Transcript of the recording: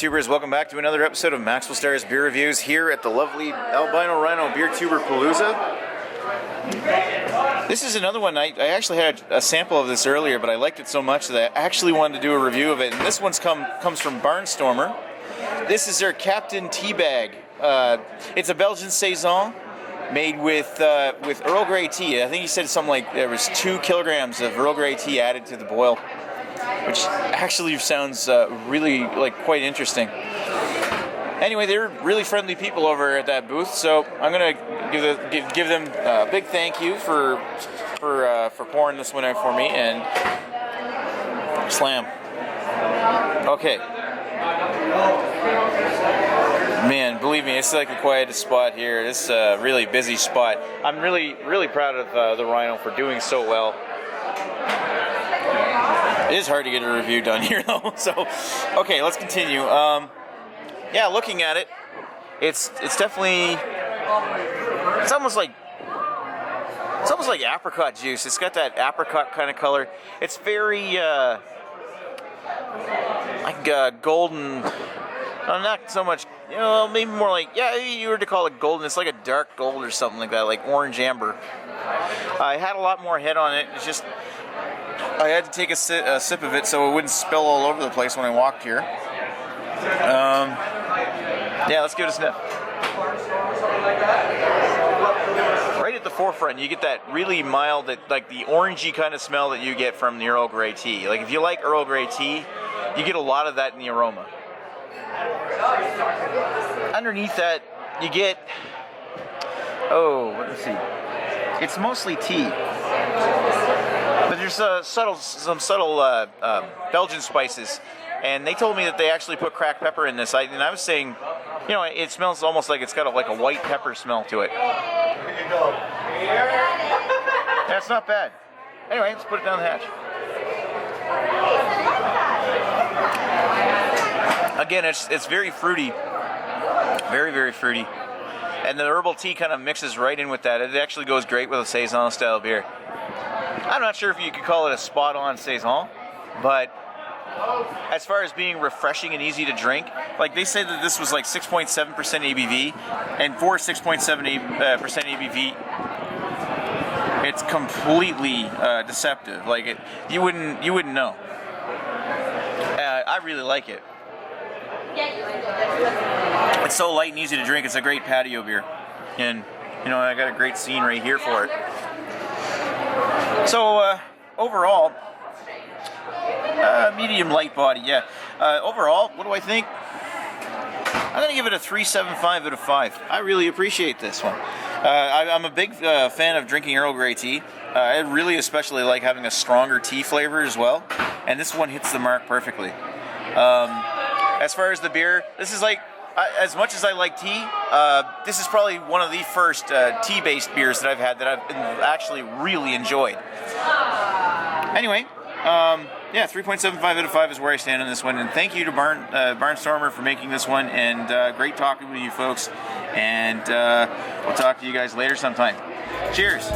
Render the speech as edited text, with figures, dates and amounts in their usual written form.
Beertubers, welcome back to another episode of Maxwell Starr's Beer Reviews here at the lovely Albino Rhino Beertuberpalooza. This is another one. I actually had a sample of this earlier, but I liked it so much that I actually wanted to do a review of it. And this one's comes from Barnstormer. This is their Captain tea bag. It's a Belgian Saison made with Earl Grey tea. I think he said something like there was 2 kilograms of Earl Grey tea added to the boil, which actually sounds really quite interesting. Anyway, they're really friendly people over at that booth, so I'm gonna give them a big thank you for pouring this one out for me, and slam. Okay. Man, believe me, it's like the quietest spot here. This is a really busy spot. I'm really proud of the Rhino for doing so well. It is hard to get a review done here, though. So, okay, let's continue. Yeah, looking at it, it's definitely almost like apricot juice. It's got that apricot kind of color. It's very golden. Not so much, maybe more like, you were to call it golden. It's like a dark gold or something like that, like orange amber. I had a lot more head on it. It's just I had to take a sip of it so it wouldn't spill all over the place when I walked here. Yeah, let's give it a sniff. Right at the forefront, you get that really mild, like the orangey kind of smell that you get from the Earl Grey tea. Like if you like Earl Grey tea, you get a lot of that in the aroma. Underneath that, you get, let's see. It's mostly tea, but there's some subtle Belgian spices. And they told me that they actually put cracked pepper in this. And I was saying, it smells almost like it's got a white pepper smell to it. That's not bad. Anyway, let's put it down the hatch. Again, it's very fruity. Very, very fruity. And the herbal tea kind of mixes right in with that. It actually goes great with a Saison style beer. I'm not sure if you could call it a spot-on Saison, but as far as being refreshing and easy to drink, like they say that this was like 6.7% ABV, and for 6.7% ABV, it's completely deceptive. Like you wouldn't know. I really like it. It's so light and easy to drink. It's a great patio beer, and I got a great scene right here for it. So overall, medium light body, yeah. Overall, what do I think? I'm going to give it a 3.75 out of 5. I really appreciate this one. I'm a big fan of drinking Earl Grey tea. I really especially like having a stronger tea flavor as well, and this one hits the mark perfectly. As far as the beer, this is like, as much as I like tea, this is probably one of the first tea-based beers that I've had that I've actually really enjoyed. Anyway, yeah, 3.75 out of 5 is where I stand on this one, and thank you to Barnstormer for making this one, and great talking with you folks, and we'll talk to you guys later sometime. Cheers!